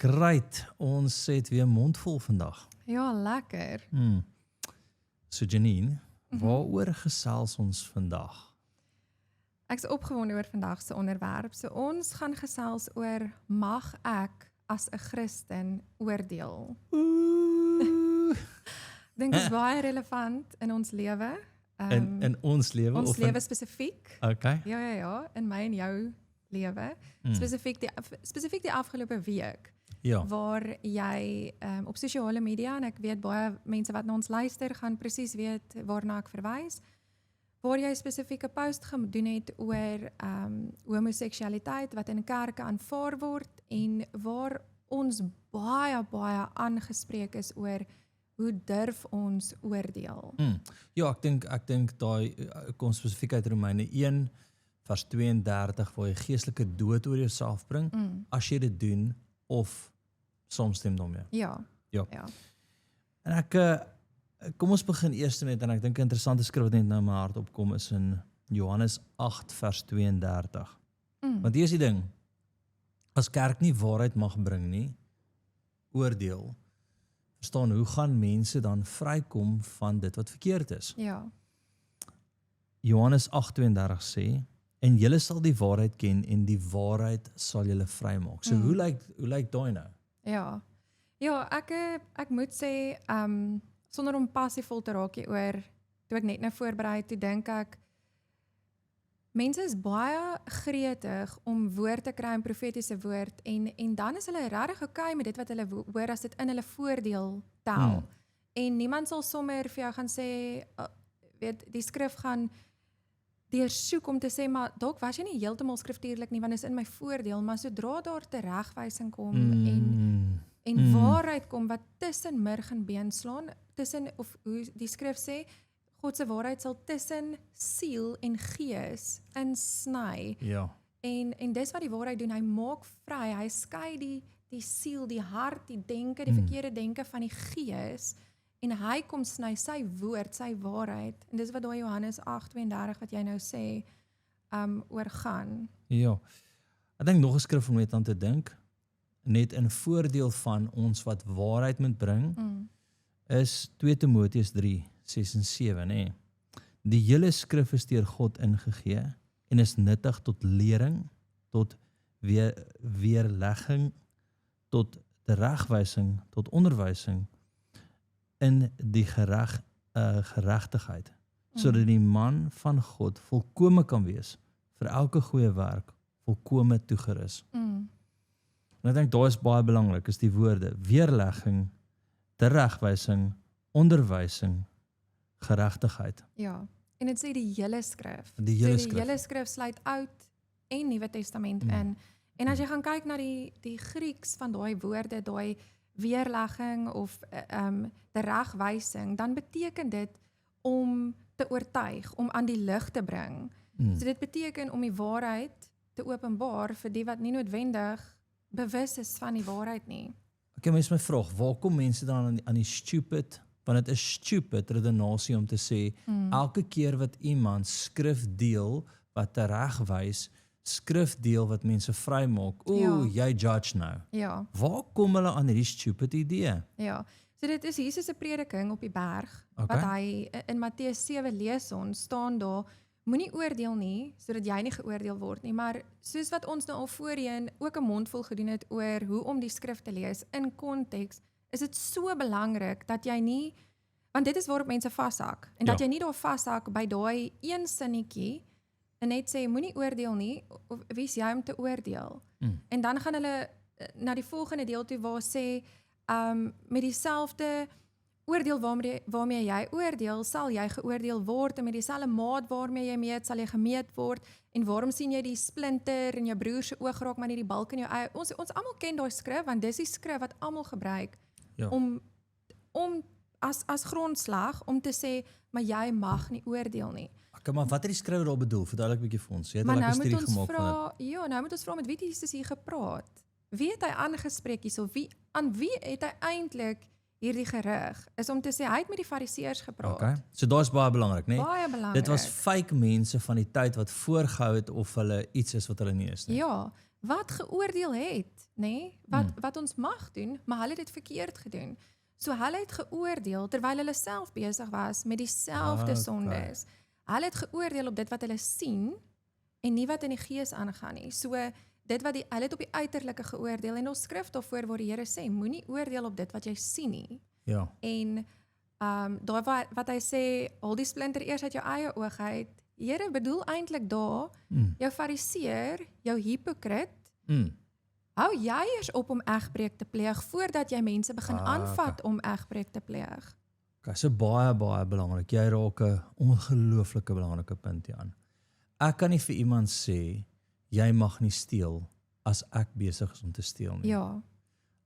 Great, ons het weer mondvol vandag. Ja, lekker. So Janine, waaroor gesels ons vandag? Ek is opgewonde oor vandag se onderwerp. So ons gaan gesels oor mag ek as 'n Christen oordeel? Dink dit is baie relevant in ons lewe. In ons lewe? Ons lewe spesifiek. Okay. Ja, in my en jou lewe. Spesifiek die afgelope week. Ja. Waar jy op sosiale media, en ek weet baie mense wat na ons luister, gaan presies weet waarna ek verwys, waar jy spesifieke post gedoen het oor homoseksualiteit wat in kerke aanvaar word en waar ons baie aangespreek is oor hoe durf ons oordeel. Ja, ek dink daai kom spesifiek uit Romeine 1 vers 32 waar jy geestelike dood oor jouself bring as jy dit doen of soms stem daarmee. Ja. En kom ons begin eers net, en ek dink 'n interessante skrif wat net nou in my hart opkom is in Johannes 8 vers 32. Want hier is die ding, as kerk nie waarheid mag bring nie, oordeel, verstaan, hoe gaan mense dan vrykom van dit wat verkeerd is? Ja. Johannes 8:32 sê, en julle sal die waarheid ken en die waarheid sal julle vrymaak. So hoe lyk daai nou? Ja, ek moet sê, sonder om passievol te raak hieroor, toe ek net nou voorberei, toe dink ek, mense is baie gretig om woord te kry in profetiese woord, en dan is hulle regtig okay met dit wat hulle hoor as dit in hulle voordeel tel. En niemand sal sommer vir jou gaan sê, weet, die skrif gaan deursoek om te sê, maar dalk was jy nie heeltemal skriftuurlik nie, want dit is in my voordeel, maar sodra daar teregwysing kom en waarheid kom wat tussen murg en been slaan, tussen, of hoe die skrif sê, God se waarheid sal tussen siel en gees insny. Ja. En dis wat die waarheid doen, hy maak vry, hy skei die siel, die hart, die denke, die verkeerde denke van die gees, en hy kom sny sy woord, sy waarheid, en dis wat daai Johannes 8:32 wat jy nou sê, oor gaan. Ja, ek dink nog 'n skrif om net aan te dink, net in voordeel van ons wat waarheid moet bring, is 2 Timoteus 3:6 en 7, nee. Die hele skrif is deur God ingegee en is nuttig tot lering, tot weerlegging, tot teregwysing, tot onderwysing in die geregtigheid, sodat die man van God volkome kan wees, vir elke goeie werk, volkome toegerus. En ek dink daar is baie belangrik, is die woorde, weerlegging, teregwysing, onderwysing, geregtigheid. Ja, en dit sê die hele skrif. Die hele so die hele skrif sluit Oud en Nuwe Testament in. En as jy gaan kyk na die Grieks van daai woorde, daai weerlegging of teregwysing, dan beteken dit om te oortuig, om aan die lig te bring. So dit beteken om die waarheid te openbaar vir die wat nie noodwendig bewus is van die waarheid nie. Okay, mens my vraag, waar kom mense dan aan die stupid, want dit is stupid redenasie om te sê, elke keer wat iemand skrif deel, wat teregwys, skrif deel wat mense vrymaak, jy judge nou. Ja. Waar kom hulle aan hierdie stupid idee? Ja, so dit is Jesus se prediking op die berg, Okay. wat hy in Matteus 7 lees ons, staan daar, moenie oordeel nie, sodat jy nie geoordeel word nie, maar soos wat ons nou al voorheen ook 'n mondvol gedoen het oor hoe om die skrif te lees in konteks, is dit so belangrik dat jy nie, want dit is waarop mense vashak, en dat jy nie daar vashak by daai een sinnetjie, en net sê, moenie oordeel nie, of wie is jy om te oordeel? En dan gaan hulle na die volgende deel toe waar sê, met dieselfde oordeel waarmee jy oordeel, sal jy geoordeel word, en met dieselfde maat waarmee jy meet, sal jy gemeet word, en waarom sien jy die splinter in jou broer se oog raak, maar nie die balk in jou eie? Ons almal ken daai skrif, want dis die skrif wat almal gebruik, om as grondslag, om te sê, maar jy mag nie oordeel nie. Okay, maar wat het die skrywer daar bedoel? Verduidelik 'n bietjie vir ons. Jy het 'n Maar lekker nou moet studie ons gemaak van dit. nou moet ons vra, met wie het Jesus hier gepraat? Wie het hy aangespreek hierso? Aan wie het hy eintlik hierdie gerig? Is om te sê, hy het met die fariseërs gepraat. Okay. So daar is baie belangrik, né? Baie belangrik. Dit was fake mense van die tyd wat voorgehou het of hulle iets is wat hulle nie is nie. Ja, wat geoordeel het, nê? Wat ons mag doen, maar hulle het dit verkeerd gedoen. So hulle het geoordeel terwyl hulle self besig was met dieselfde Okay. sondes. Hulle het geoordeel op dit wat hulle sien en nie wat in die gees aangaan nie. So dit wat hulle het op die uiterlike geoordeel en ons skrif daarvoor waar die Here sê, moenie oordeel op dit wat jy sien nie. Ja. En daar wat hy sê, hol die splinter eers uit jou eie oog uit. Here bedoel eintlik daar, jou fariseer, jou hipokrit, hou jy eers op om egbreek te pleeg voordat jy mense begin aanvat om egbreek te pleeg. Okay, so baie belangrik. Jy raak 'n ongelooflike belangrike punt hier aan. Ek kan nie vir iemand sê jy mag nie steel as ek besig is om te steel nie. Ja,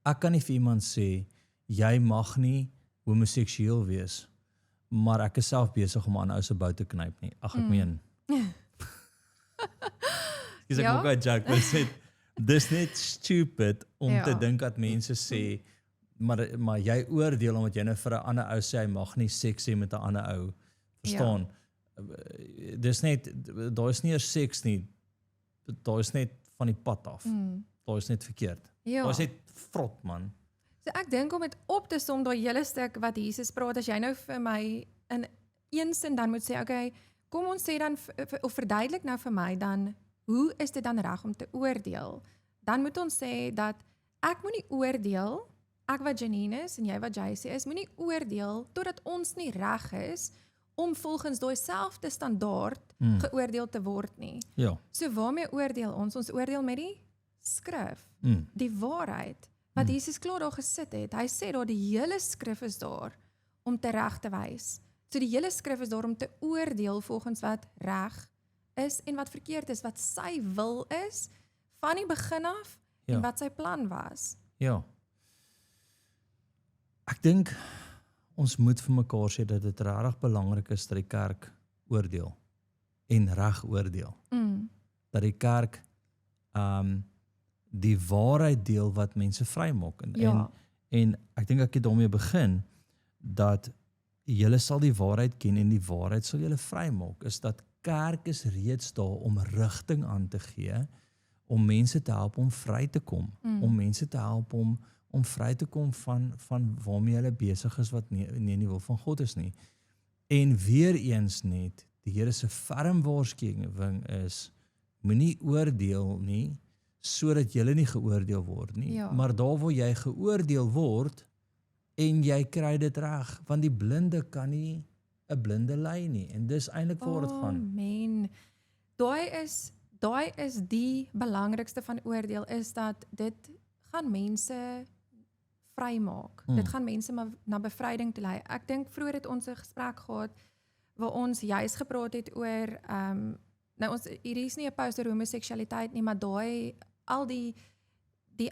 Ek kan nie vir iemand sê jy mag nie homoseksueel wees, maar ek is self besig om 'n ander ou se bout te knyp nie. Ag ek meen. Dis ek Ja. maak 'n joke, maar dis net stupid om Ja. te dink dat mense sê maar jy oordeel omdat jy nou vir 'n ander ou sê hy mag nie seks hê met 'n ander ou. Verstaan? Dis net daar is nie eers seks nie. Daar is net van die pad af. Daar is net verkeerd. ja. Daar is net vrot man. So ek dink om dit op te som, daai hele stuk wat Jesus praat, as jy nou vir my in een sin dan moet sê, okay, kom ons sê dan, of verduidelik nou vir my dan, hoe is dit dan reg om te oordeel? Dan moet ons sê dat ek moenie oordeel, ek wat Janine is en jy wat JC is, moenie oordeel totdat ons nie reg is om volgens daai selfde standaard geoordeel te word nie. Ja. So waarmee oordeel ons? Ons oordeel met die skrif, die waarheid, wat Jesus klaar daar gesit het. Hy sê daar die hele skrif is daar om te reg te wys. So die hele skrif is daar om te oordeel volgens wat reg is en wat verkeerd is, wat sy wil is van die begin af en wat sy plan was. Ja. Ek dink ons moet vir mekaar sê dat dit regtig belangrik is dat die kerk oordeel en reg oordeel. Dat die kerk die waarheid deel wat mense vrymaak en ek dink ek het daarmee begin dat julle sal die waarheid ken en die waarheid sal julle vrymaak. Is dat kerk is reeds daar om rigting aan te gee, om mense te help om vry te kom, om mense te help om vry te kom van waarmee hulle besig is wat nie in die wil van God is nie. En weer eens net, die Here se ferm waarskuwing is, moenie oordeel nie, sodat jy nie geoordeel word nie. Ja. Maar daar waar jy geoordeel word, en jy kry dit reg, want die blinde kan nie 'n blinde lei nie. En dis eintlik waar dit gaan. Amen. Daai is die belangrikste van oordeel, is dat dit gaan mense vrymaak. Dit gaan mense na bevryding toe lei. Ek dink vroeër het ons 'n gesprek gehad waar ons juis gepraat het oor nou ons hier is nie 'n post oor homoseksualiteit nie, maar daai al die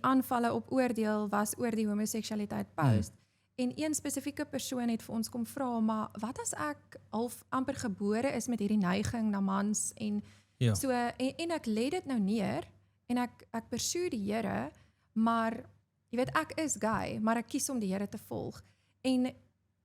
aanvalle op oordeel was oor die homoseksualiteit post. En een spesifieke persoon het vir ons kom vra, maar wat as ek half amper gebore is met hierdie neiging na mans en so en ek lê dit nou neer en ek pursue die Here, maar jy weet ek is gay, maar ek kies om die Here te volg. En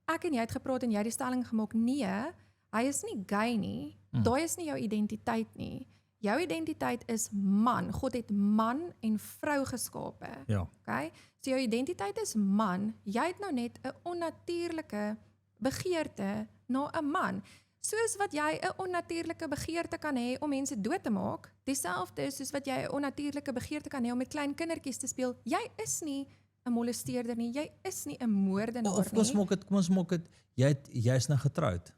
ek en jy het gepraat en jy het die stelling gemaak, nee, hy is nie gay nie. Daai is nie jou identiteit nie. Jou identiteit is man. God het man en vrou geskape. Ja. Okay? So jou identiteit is man. Jy het nou net 'n onnatuurlike begeerte na 'n man. Soos wat jy 'n onnatuurlike begeerte kan hê om mense dood te maak, dieselfde soos wat jy 'n onnatuurlike begeerte kan hê om met klein kindertjies te speel. Jy is nie 'n molesteerder nie. Jy is nie 'n moordenaar Of kom ons maak dit, jy's nou getroud.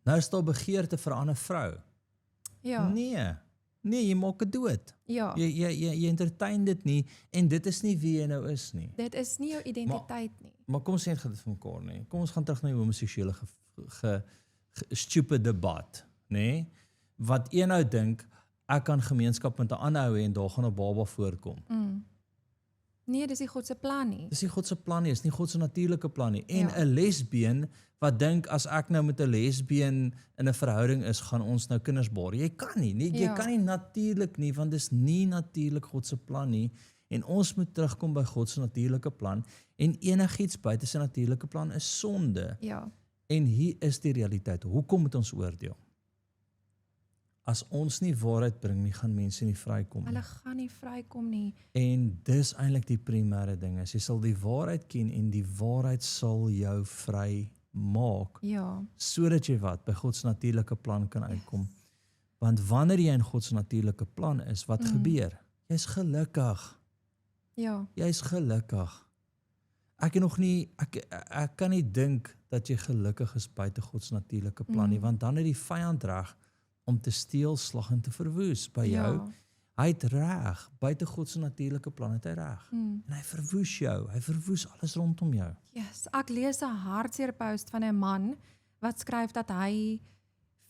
Nou is daar begeerte vir 'n ander vrou. Ja. Nee, jy maak dit dood. Ja. Jy entertain dit nie en dit is nie wie jy nou is nie. Dit is nie jou identiteit nie. Maar kom ons sê dit vir mekaar nie. Kom ons gaan terug na die homoseksuele stupid debat, nê? Wat een ou dink ek kan gemeenskap met 'n ander ou hê en daar gaan 'n baba voorkom. Nee, dis nie God se plan nie. Dis nie God se plan nie, is nie God se natuurlike plan nie. En Ja. 'n lesbien wat dink as ek nou met 'n lesbien in 'n verhouding is, gaan ons nou kinders baar. Jy kan nie, jy Ja. kan nie natuurlik nie, want dis nie natuurlik God se plan nie. En ons moet terugkom by God se natuurlike plan en enigiets buite sy natuurlike plan is sonde. Ja. En hier is die realiteit. Hoekom moet ons oordeel? as ons nie waarheid bring nie, gaan mense nie vrykom nie. Hulle gaan nie vrykom nie. En dis eintlik die primêre ding is, jy sal die waarheid ken en die waarheid sal jou vry maak, Ja. sodat jy wat by God se natuurlike plan kan uitkom. Want wanneer jy in God se natuurlike plan is, wat gebeur? Jy's gelukkig. Ja. Jy's gelukkig. Ek kan nie dink dat jy gelukkig is buite God se natuurlike plan nie, want dan het die vyand reg om te steel, slag en te verwoes by jou. Ja. Hy het reg, buite God se natuurlike plan het hy reg. En hy verwoes jou, hy verwoes alles rondom jou. Yes, ek lees 'n hartseer post van 'n man wat skryf dat hy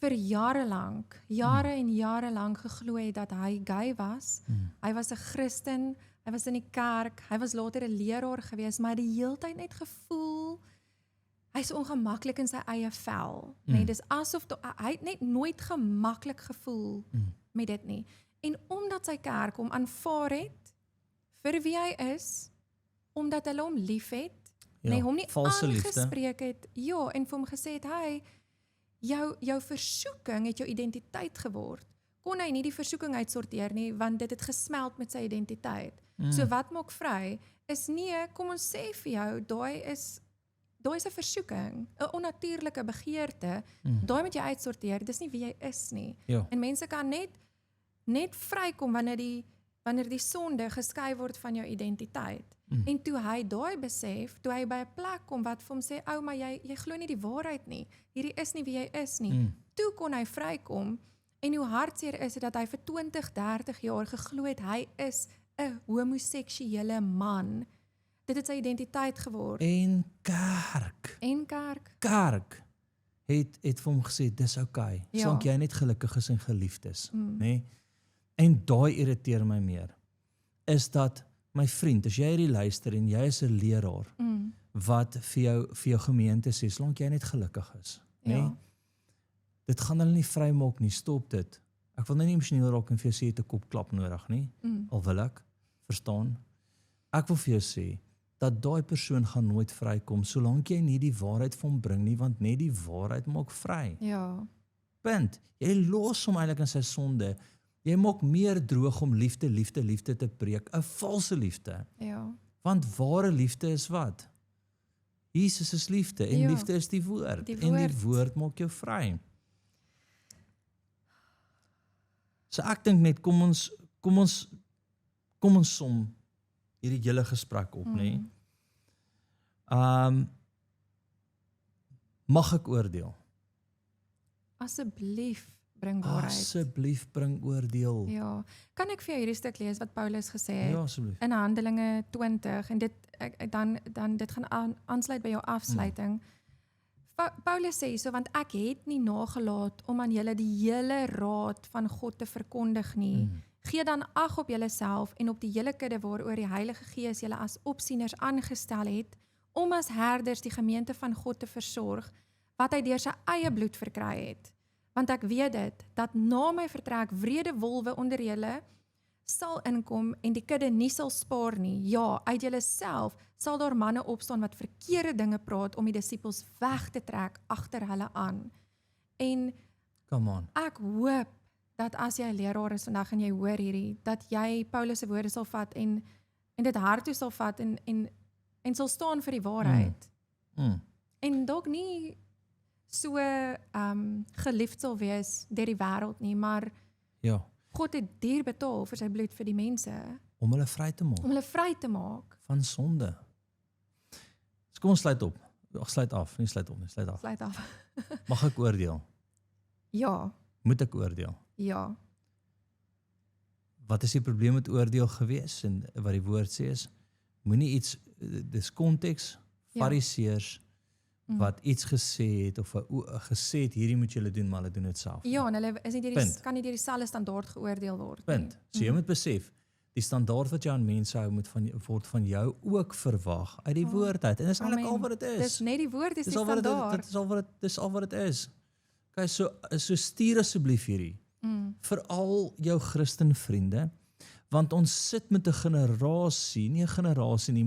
vir jare en jare lank geglo het dat hy gay was. Hy was 'n Christen, hy was in die kerk, hy was later 'n leraar gewees, maar hy het die hele tyd net gevoel hy's ongemaklik in sy eie vel. Nee, dis asof hy het net nooit gemaklik gevoel met dit nie. En omdat sy kerk hom aanvaar het vir wie hy is, omdat hulle hom liefhet, hom nie valse liefde. aangespreek het, en vir hom gesê het, hy, jou versoeking het jou identiteit geword. Kon hy nie die versoeking uitsorteer nie, want dit het gesmeld met sy identiteit. So wat maak vry, is nee, kom ons sê vir jou, daai is 'n versoeking, 'n onnatuurlike begeerte, daai moet jy uitsorteer, dis nie wie jy is nie. Ja. En mense kan net vrykom wanneer die sonde geskei word van jou identiteit. En toe hy daai besef, toe hy by 'n plek kom wat vir hom sê, ou, maar jy glo nie die waarheid nie. Hierdie is nie wie jy is nie. Toe kon hy vrykom en hoe hartseer is dit dat hy vir 20, 30 jaar geglo het hy is 'n homoseksuele man. Dit het sy identiteit geword. En kerk het vir hom gesê, dis okay, solank jy net gelukkig is en geliefd is, nê? En daai irriteer my meer, is dat, my vriend, as jy hierdie luister en jy is 'n leraar, wat vir jou gemeente sê, solank jy net gelukkig is, nê? Ja. Dit gaan hulle nie vrymaak nie, stop dit. Ek wil nou nie emosioneel raak en vir jou sê, jy het 'n kopklap nodig nie, al wil ek, verstaan? Ek wil vir jou sê, dat daai persoon gaan nooit vrykom, solank jy nie die waarheid vir hom bring nie, want net die waarheid maak vry. Ja. Punt. Jy los hom eintlik in sy sonde. Jy maak meer droog om liefde te preek, 'n valse liefde. Ja. Want ware liefde is wat? Jesus is liefde en liefde is die woord. En die woord maak jou vry. So ek dink net kom ons som hierdie hele gesprek op, nê? Mag ek oordeel? Asseblief bring waarheid. Asseblief bring oordeel. Ja. Kan ek vir jou hierdie stuk lees wat Paulus gesê het? Ja, asseblief. In Handelinge 20 en dit gaan aansluit by jou afsluiting. Paulus sê so, want ek het nie nagelaat om aan julle die hele raad van God te verkondig nie. Gee dan ag op julleself en op die hele kudde waaroor die Heilige Gees julle as opsieners aangestel het, om as herders die gemeente van God te versorg, wat hy deur sy eie bloed verkry het. Want ek weet dit, dat na my vertrek wrede wolwe onder julle sal inkom en die kudde nie sal spaar nie. Ja, uit julle self sal daar manne opstaan wat verkeerde dinge praat om die disippels weg te trek agter hulle aan. En Come on. ek hoop dat as jy 'n leraar is vandag en jy hoor hierdie, dat jy Paulus se woorde sal vat en dit hart toe sal vat en sal staan vir die waarheid. En dalk nie so geliefd sal wees deur die wêreld nie, maar Ja, God het duur betaal vir sy bloed vir die mense, om hulle vry te maak om hulle vry te maak. van sonde. So kom ons sluit op. Sluit af, nie sluit op nie, sluit af. Sluit af. Mag ek oordeel? Ja, Moet ek oordeel? ja, Wat is die probleem met oordeel gewees? En wat die woord sê is, moenie iets, dis konteks, fariseërs, wat iets gesê het, of gesê het, hierdie moet julle doen, maar hulle doen dit self. ja, en hulle is nie kan nie deur dieselfde standaard geoordeel word nie. Punt. So jy moet besef, die standaard wat jy aan mense hou, word van jou ook verwag uit die woord uit. En dis eintlik al wat dit is. Dis net die woord, dis die Dis standaard. al wat dit is. Okay, so stuur asseblief hierdie. Vir al jou Christen vriende, want ons sit met 'n generasie, nie 'n generasie nie,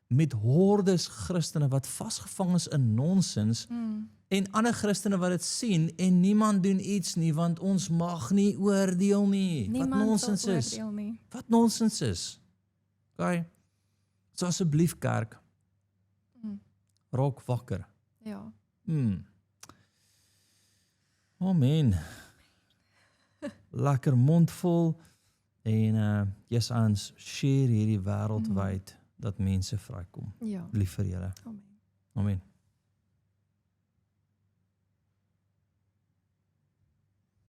met hordes Christene wat vasgevang is in nonsens en ander Christene wat dit sien en niemand doen iets nie want ons mag nie oordeel nie. Niemand wat nonsens sal is. oordeel nie. Wat nonsens is. Okay. So asseblief kerk, raak wakker. Ja. Amen. Lekker mondvol en ons share hierdie wêreldwyd dat mense vrykom. Ja. Lief vir julle. Amen. Amen.